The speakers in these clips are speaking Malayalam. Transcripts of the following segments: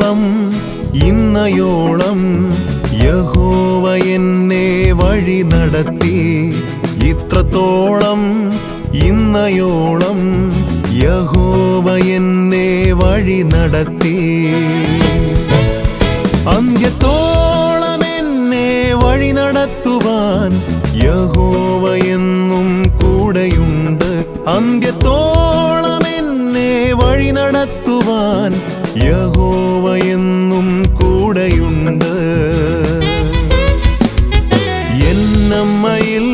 ഇത്രത്തോളം ഇന്നയോളം യഹോവ എന്നെ വഴി നടത്തി. ഇത്രത്തോളം ഇന്നയോളം യഹോവ എന്നെ വഴി നടത്തി. അന്ത്യത്തോളം എന്നെ വഴി നടത്തുവാൻ യഹോവ എന്നും കൂടെയുണ്ട്. അന്ത്യത്തോളം എന്നെ വഴി നടത്തുവാൻ യഹോവ എന്നും കൂടെയുണ്ട്. എന്നമ്മയിൽ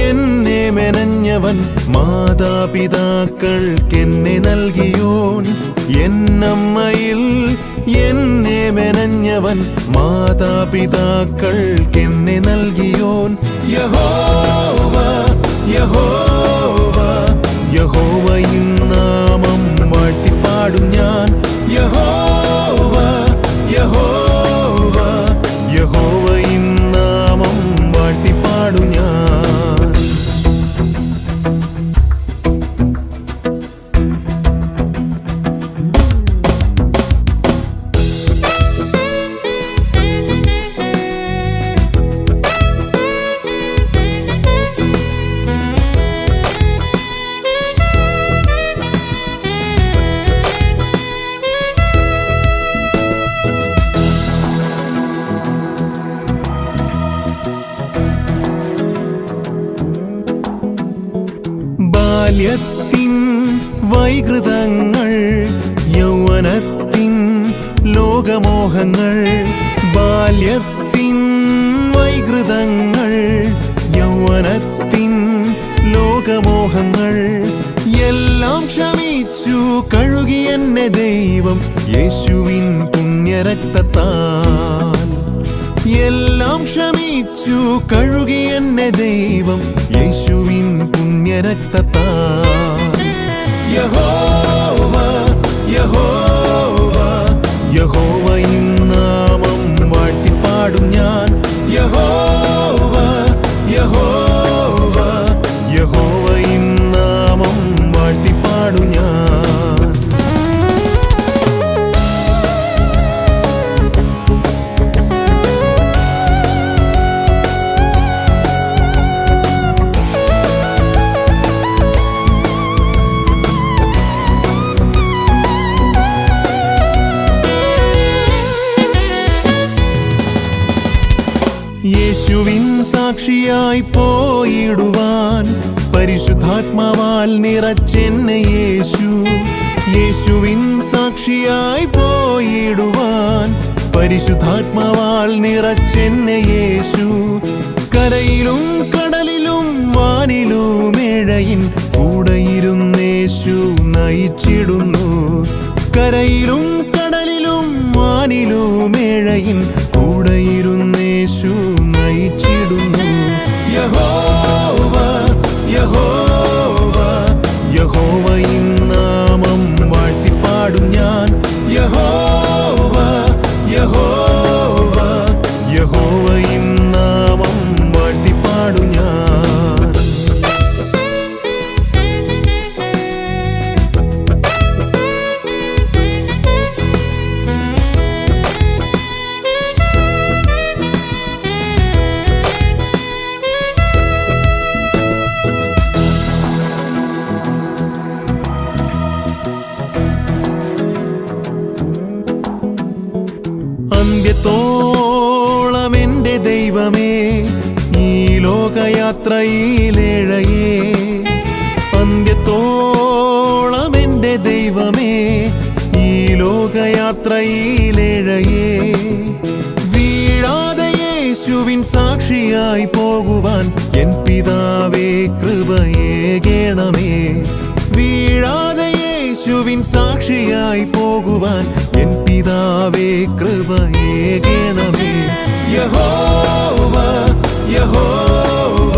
എന്നെ മെനഞ്ഞവൻ, മാതാപിതാക്കൾക്കെന്നെ നൽകിയോൻ. എന്നമ്മയിൽ എന്നെ മെനഞ്ഞവൻ, മാതാപിതാക്കൾക്കെന്നെ നൽകിയോൻ. യഹോവ യഹോവ യഹോവയിൻ നാമം വാഴ്ത്തിപ്പാടും ഞാൻ. യഹോവ യഹോവ യഹോവയിൻ നാമം വാഴ്ത്തിപ്പാടും ഞാൻ. ബാല്യത്തിൻ വൈകൃതങ്ങൾ, യൗവനത്തിൻ ലോകമോഹങ്ങൾ. ബാല്യത്തിൻ വൈകൃതങ്ങൾ, യൗവനത്തിൻ ലോകമോഹങ്ങൾ എല്ലാം ക്ഷമിച്ചു കഴുകി എന്നെ ദൈവം യേശുവിൻ പുണ്യരക്തത്താൽ. എല്ലാം ക്ഷമിച്ചു കഴുകി എന്നെ ദൈവം യേശുവിൻ പുണ്യരക്തത്താൽ. യഹോവ യഹോവ യഹോവയിൻ നാമം വാഴ്ത്തിപ്പാടും ഞാൻ. യഹോവ യഹോവ യഹോവയിൻ നാമം വാഴ്ത്തിപ്പാടും ഞാൻ. യേശുവിൻ സാക്ഷിയായി പോയിടുവാൻ പരിശുദ്ധാത്മാവാൽ നിറച്ചെന്നെ യേശു. യേശുവിൻ സാക്ഷിയായി പോയിടുവാൻ പരിശുദ്ധാത്മാവാൽ നിറച്ചെന്നെ യേശു. കരയിലും കടലിലും വാനിലും ഏഴയിൻ കൂടെയിരുന്നേശു നയിച്ചിടുന്നു. കരയിലും കടലിലും വാനിലും ഏഴയിൻ കൂടെയിരുന്നേശു നയിച്ചിടുന്നു. യഹോവ യഹോവ യഹോവയിൻ നാമം വാഴ്ത്തിപ്പാടും ഞാൻ. യഹോവ യഹോവ യഹോവയിൻ നാമം വാഴ്ത്തിപ്പാടും ഞാൻ. അന്ത്യത്തോളം എൻ്റെ ദൈവമേ ഈ ലോകയാത്രയിലേഴയേ. അന്ത്യത്തോളം എൻ്റെ ദൈവമേ ഈ ലോകയാത്രയിലേഴയേ. വീഴാതെ യേശുവിൻ സാക്ഷിയായി പോകുവാൻ എൻ പിതാവേ കൃപയേകണമേ. വീഴാതെ യേശുവിൻ സാക്ഷിയായി പോകുവാൻ എൻ പിതാവേ കൃപയേകണമേ. യഹോവ യഹോവ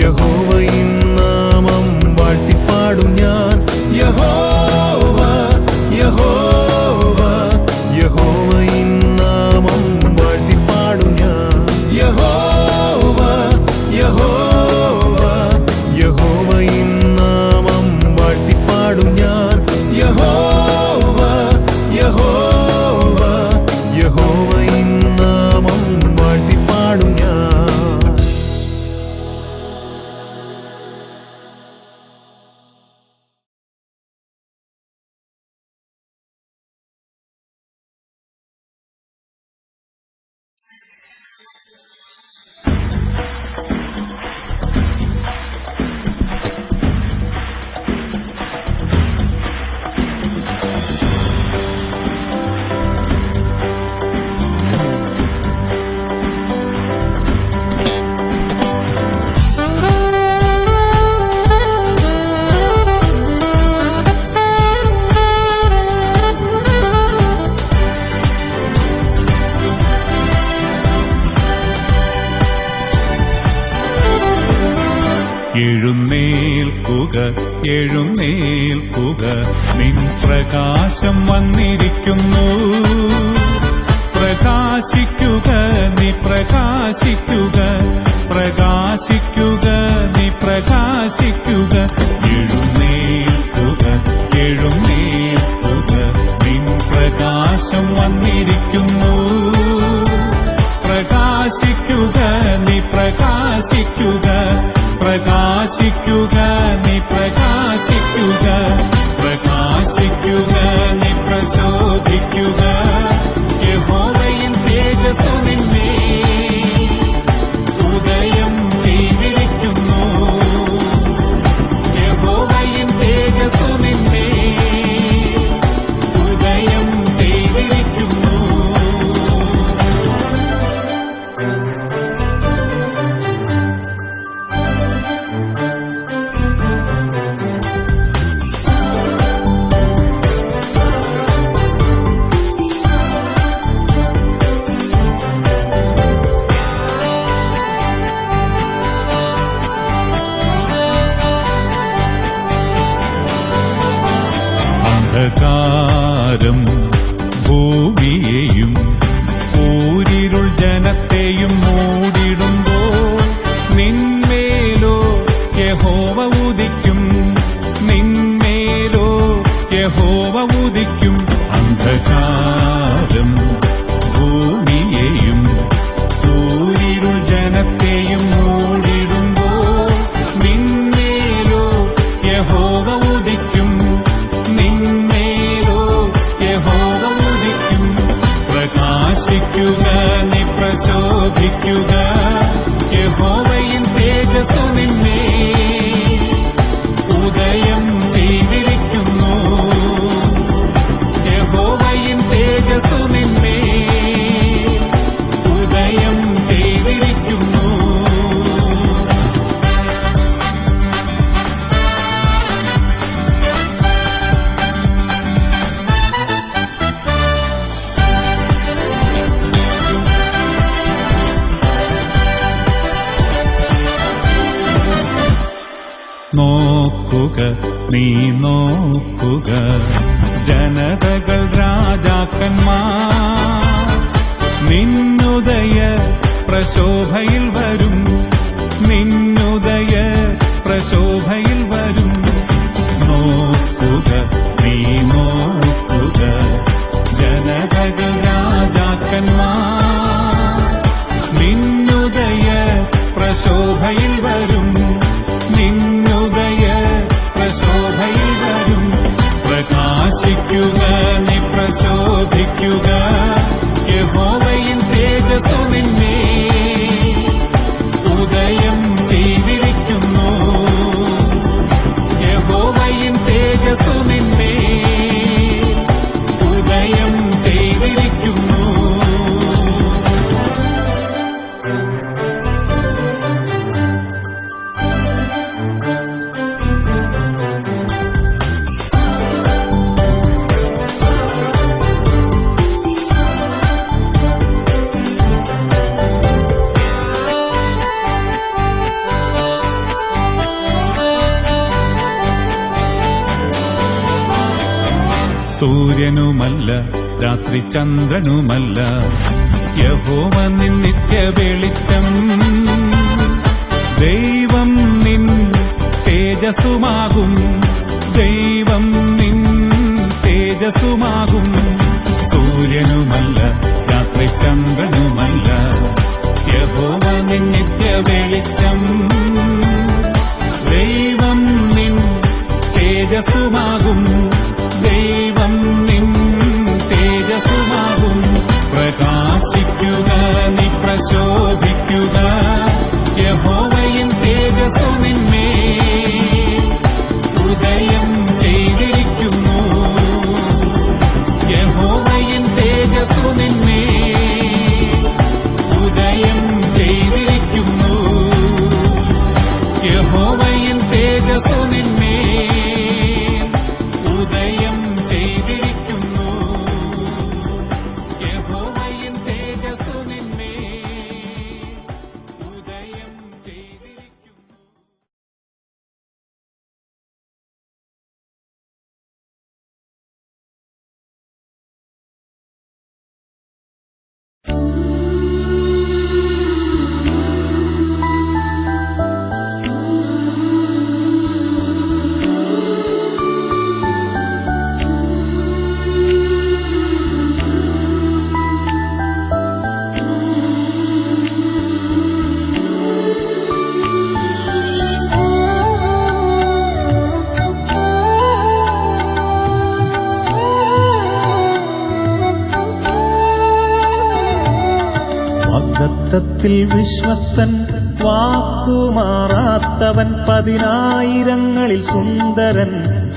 യഹോവയിൻ നാമം വാഴ്ത്തിപ്പാടും ഞാൻ. യഹോവ യഹോവ യഹോവയിൻ നാമം വാഴ്ത്തിപ്പാടും ഞാൻ. യഹോവ യഹോവ യഹോവയിൻ നാമം വാഴ്ത്തിപ്പാടും ഞാൻ. യഹോവ യഹോവ എഴുന്നേൽക്കുക എഴുന്നേൽക്കുക, നിൻ പ്രകാശം വന്നിരിക്കുന്നു. പ്രകാശിക്കുക നീ പ്രകാശിക്കുക, പ്രകാശിക്കുക നീ പ്രകാശിക്കുക. എഴുന്നേൽക്കുക എഴുന്നേൽക്കുക, നിൻ പ്രകാശം വന്നിരിക്കുന്നു. പ്രകാശിക്കുക നീ പ്രകാശിക്കുക, പ്രകാശിക്കുക നീ പ്രകാശിക്കുക. പ്രകാശിക്കുക നീ പ്രശോഭിക്കുക, യഹോവയിൻ തേജസ്സു നിന്നെ ഉദയം ചെയ്തിരിക്കുന്നു. യഹോവയിൻ തേജസ്സു നിന്നെ ഉദയം ചെയ്തിരിക്കുന്നു. അന്ധകാരം ഭൂമിയെയും കൂരിരുൾ ജനത്തെയും മൂടിടുമ്പോൾ നിന്മേലോ യഹോവ ഉദിക്കും, നിന്മേലോ യഹോവ ഉദിക്കും. അന്ധകാരം ഭൂമിയെയും കൂരിരുൾ ജനത്തെയും മൂടിടുമ്പോൾ നിന്മേലോ യഹോവ ഉദിക്കും, നിന്മേലോ യഹോവ ഉദിക്കും. പ്രകാശിക്കുക നീ പ്രശോഭിക്കുക, യഹോവയിൻ തേജസ്സു നിന്നെ ഉദയം ചെയ്തിരിക്കുന്നു. യഹോവയിൻ തേജസ്സു നിന്നെ ഉദയം ചെയ്തിരിക്കുന്നു. നോക്കുക നീ നോക്കുക, ജനതകൾ രാജാക്കന്മാർ നിന്നുദയ പ്രശോഭയിൽ വരും, നിന്നുദയ പ്രശോഭയിൽ വരും. നോക്കുക നീ നോക്കുക, ജനതകൾ രാജാക്കന്മാർ നിന്നുദയ പ്രശോഭയിൽ വരും, നിന്നുദയ പ്രശോഭയിൽ വരും. പ്രകാശിക്കുക നീ പ്രശോഭിക്കുക, യഹോവയിൻ തേജസ്സു നിന്നെ ഉദയം ചെയ്തിരിക്കുന്നു. യഹോവയിൻ തേജസ്സു നിന്നെ ഉദയം ചെയ്തിരിക്കുന്നു. സൂര്യനുമല്ല രാത്രി ചന്ദ്രനുമല്ല, യഹോവ നിൻ നിത്യ വെളിച്ചം. ദൈവം നിൻ തേജസ്സുമാകും, ദൈവം നിൻ തേജസ്സുമാകും. സൂര്യനുമല്ല രാത്രി ചന്ദ്രനുമല്ല, യഹോവ നിൻ നിത്യ വെളിച്ചം. ദൈവം നിൻ തേജസ്സുമാകും, ദൈവം നിൻ തേജസ്സുമാകും. പ്രകാശിക്കുക നീ പ്രശോഭിക്കുക, യഹോവയിൻ തേജസ്സു നിന്നെ ഉദയം ചെയ്തിരിക്കുന്നു. യഹോവയിൻ തേജസ്സു നിന്നെ ഉദയം ചെയ്തിരിക്കുന്നു. വാഗ്ദത്തത്തിൽ വിശ്വസ്തൻ, വാക്കുമാറാത്തവൻ, പതിനായിരങ്ങളിൽ സുന്ദരൻ,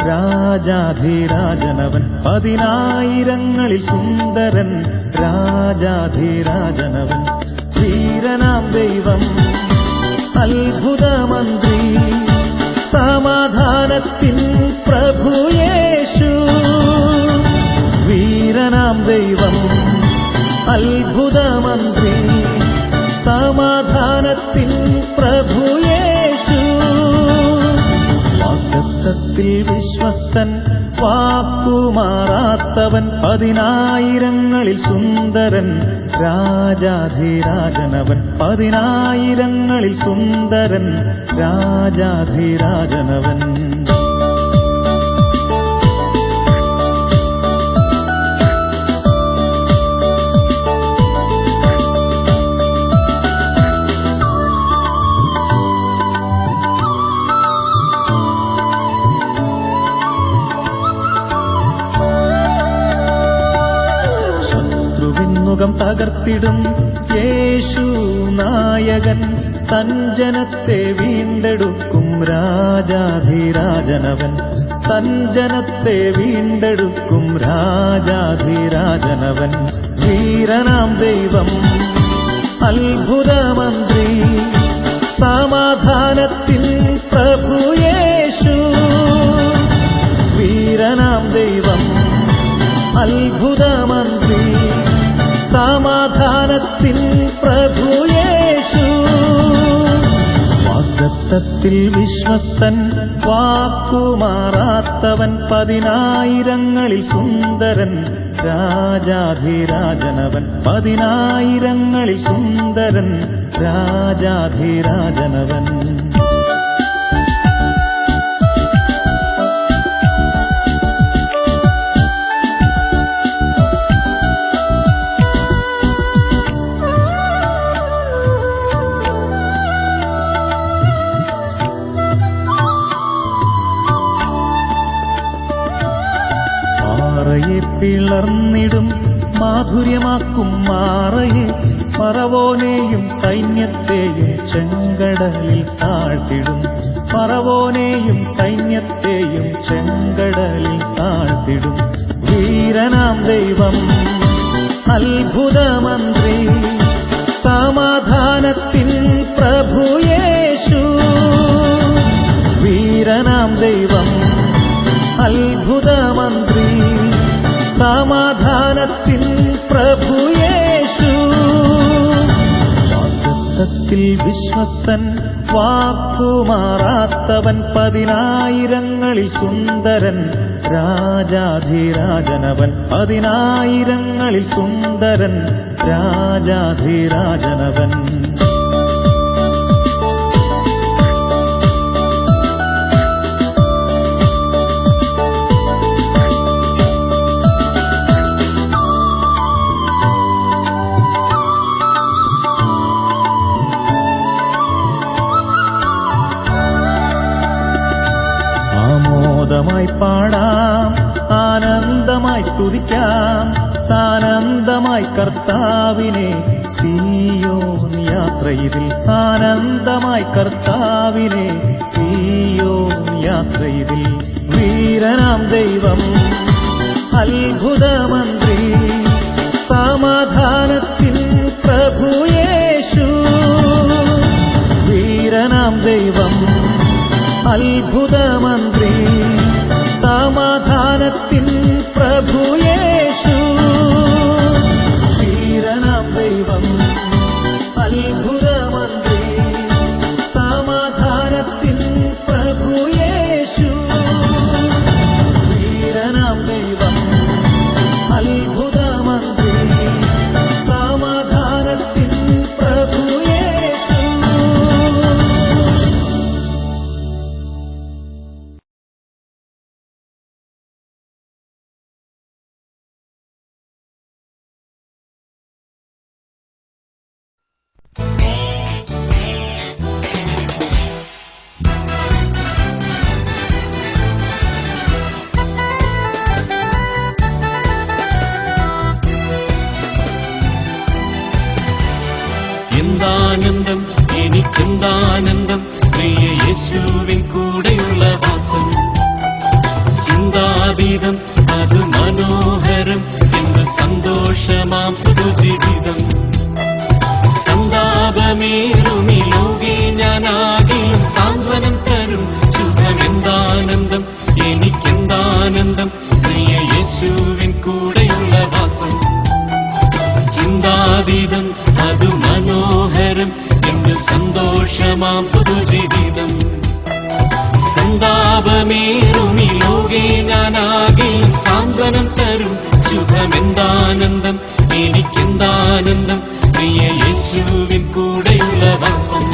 രാജാധിരാജനവൻ. പതിനായിരങ്ങളിൽ സുന്ദരൻ, രാജാധിരാജനവൻ. വീരനാം ദൈവം, അത്ഭുതമന്ത്രി, സമാധാനത്തിൻ പ്രഭുയേശു. വീരനാം ദൈവം, അത്ഭുതമന്ത്രി, സമാധാനത്തിൻ പ്രഭുയേശു. വാഗ്ദത്തത്തിൽ വിശ്വസ്തൻ, വാക്കുമാറാത്തവൻ, പതിനായിരങ്ങളിൽ സുന്ദരൻ, രാജാധിരാജനവൻ. പതിനായിരങ്ങളിൽ സുന്ദരൻ, രാജാധിരാജനവൻ. മുഖം തകർത്തിടും യേശു നായകൻ, തൻ ജനത്തെ വീണ്ടെടുക്കും രാജാധിരാജനവൻ. തൻ ജനത്തെ വീണ്ടെടുക്കും രാജാധിരാജനവൻ. വീരനാം ദൈവം, അത്ഭുതമന്ത്രി, സമാധാനത്തിൻ പ്രഭുയേശു. വീരനാം ദൈവം, അത്ഭുതമന്ത്രി, സമാധാനത്തിൻ പ്രഭുയേശു. വാഗ്ദത്തത്തിൽ വിശ്വസ്തൻ, വാക്കുമാറാത്തവൻ, പതിനായിരങ്ങളിൽ സുന്ദരൻ, രാജാധിരാജനവൻ. പതിനായിരങ്ങളിൽ സുന്ദരൻ, രാജാധിരാജനവൻ. മാറയെ പിളർന്നിടും, മാധുര്യമാക്കും മാറയെ, ഫറവോനെയും സൈന്യത്തെയും ചെങ്കടലിൽ താഴ്ത്തിടും. ഫറവോനെയും സൈന്യത്തെയും ചെങ്കടലിൽ താഴ്ത്തിടും. വീരനാം ദൈവം, അത്ഭുതമന്ത്രി, സമാധാനത്തിൻ പ്രഭുയേശു. വീരനാം ദൈവം, അത്ഭുതമന്ത്രി, സമാധാനത്തിൻ പ്രഭുയേശു. വാഗ്ദത്തത്തിൽ വിശ്വസ്തൻ, വാക്കുമാറാത്തവൻ, പതിനായിരങ്ങളിൽ സുന്ദരൻ, രാജാധിരാജനവൻ. പതിനായിരങ്ങളിൽ സുന്ദരൻ, രാജാധിരാജനവൻ. ആമോദമായി പാടാം, ആനന്ദമായി സ്തുതിക്കാം, സാനന്ദമായി കർത്താവിനെ സീയോൻ യാത്രയിതിൽ. സാനന്ദമായി കർത്താവിനെ സീയോൻ യാത്രയിതിൽ. വീരനാം ദൈവം, അത്ഭുതമന്ത്രി, സമാധാനത്തിൻ പ്രഭുയേശു. വീരനാം ദൈവം, അത്ഭുതമന്ത്രി, സമാധാനത്തിൻ പ്രഭുയേശു. വീരനാം ദൈവം, അത്ഭുതമന്ത്രി, സമാധാനത്തിൻ പ്രഭുയേശു. വീരനാം ദൈവം, അത്ഭുതമന്ത്രി, എനിക്കെന്താനന്ദം എനിക്കെന്താനന്ദം പ്രിയ യേശുവിൻ കൂടെയുള്ള വാസം. ചിന്താതീതം അത് മനോഹരം എന്ത് സന്തോഷമാം പുതുജീവിതം. സന്താപമേറുമി ലോകേ ഞാനാകിലും സാന്ത്വനം തരും ശുഭമെന്താനന്ദം എനിക്കെന്താനന്ദം പ്രിയ യേശുവിൻ കൂടെയുള്ള വാസം. ചിന്താതീതം അത് മനോഹരം എന്ത് സന്തോഷമാം പുതുജീവിതം. സന്താപമേറുമി ലോകേ ഞാനാകിലും സാന്ത്വനം തരും ശുഭമെന്താനന്ദം എനിക്കെന്താനന്ദം പ്രിയ യേശുവിൻ കൂടെയുള്ള വാസം.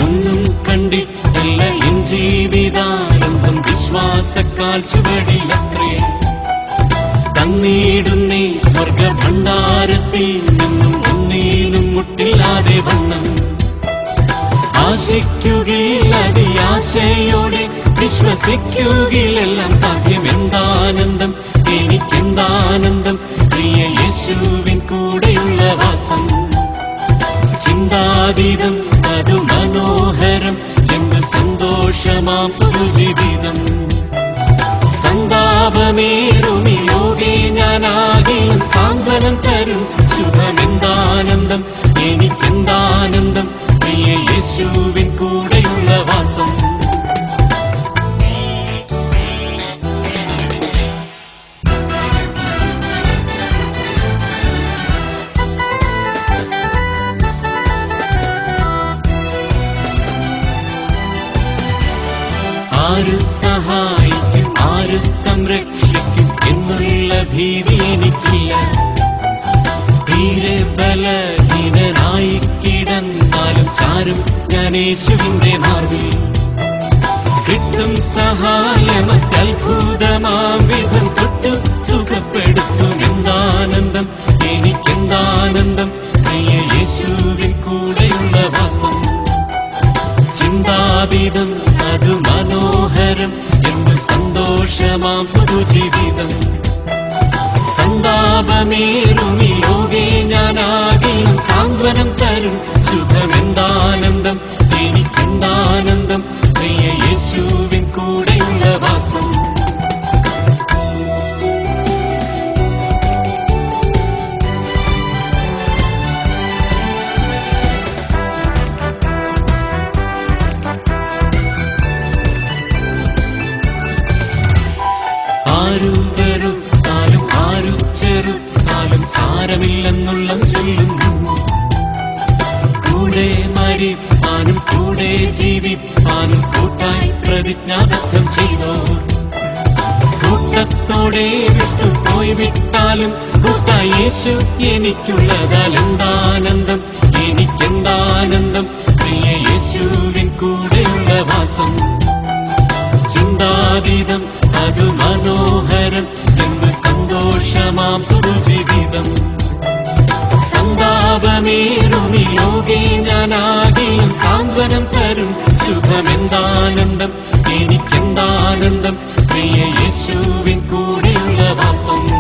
ഒന്നും കണ്ടിട്ടല്ല എൻ ജീവിതാനന്ദം വിശ്വാസക്കാൽ ചുവടിലത്രേ. തന്നിടുന്നേ സ്വർഗ ഭണ്ഡാരത്തിൽ നിന്നും ഒന്നീനും മുട്ടില്ലാതെ വണ്ണം. ആശിക്കുകിൽ അതിയാശയോടെ വിശ്വസിക്കുകിലെല്ലാം സാധ്യമെന്താനന്ദം എനിക്കെന്താനന്ദം പ്രിയ യേശുവിൻ കൂടെയുള്ള വാസം. ചിന്താതീതം അത് മനോഹരം എന്ത് സന്തോഷമാം പുതുജീവിതം. സന്താപമേറുമി ലോകേ ഞാനാകിലും സാന്ത്വനം തരും ശുഭമെന്താനന്ദം എനിക്കെന്താനന്ദം പ്രിയ യേശുവിൻ കൂടെയുള്ള വാസം. ആര് സഹായിക്കും ആര് സംരക്ഷിക്കും എന്നുള്ള ഭീതി എനിക്കില്ല. തീരെ ബലഹീനനായി കിടന്നാലും ചാരും ഞാൻ യേശുവിന്റെ മാർവിൽ. കിട്ടും സഹായമത്യത്ഭുതമാം വിധം തൊട്ടു സുഖപ്പെടുത്തും എന്താനന്ദം എനിക്കെന്താനന്ദം പ്രിയ യേശുവിൻ കൂടെയുള്ള വാസം. ചിന്താതീതം അത് മനോഹരം എന്ത് സന്തോഷമാം പുതുജീവിതം. സന്താപമേറുമി ലോകേ ഞാനാകിലും സാന്ത്വനം തരും ശുഭമെന്താനന്ദം എനിക്കെന്താനന്ദം പ്രിയ യേശുവിൻ കൂടെയുള്ള വാസം. ആരു വെറുത്താലും ആരു ചെറുത്താലും സാരമില്ലെന്നുള്ള ചൊല്ലുന്നു. കൂടെ മരിപ്പാനും കൂടെ ജീവിപ്പാനും കൂട്ടായി പ്രതിജ്ഞാബദ്ധം ചെയ്തോ. കൂട്ടത്തോടെ വിട്ടുപോയി വിട്ടാലും കൂട്ടായി യേശു എനിക്കുള്ളതാൽ എന്താനന്ദം എനിക്കെന്താനന്ദം പ്രിയ യേശുവിൻ കൂടെയുള്ള വാസം. ചിന്താതീതം അത് മനോഹരം എന്ത് സന്തോഷമാം പുതുജീവിതം. സന്താപമേറുമി ലോകേ ഞാനാകിലും സാന്ത്വനം തരും ശുഭമെന്താനന്ദം എനിക്കെന്താനന്ദം പ്രിയ യേശുവിൻ കൂടെയുള്ള വാസം.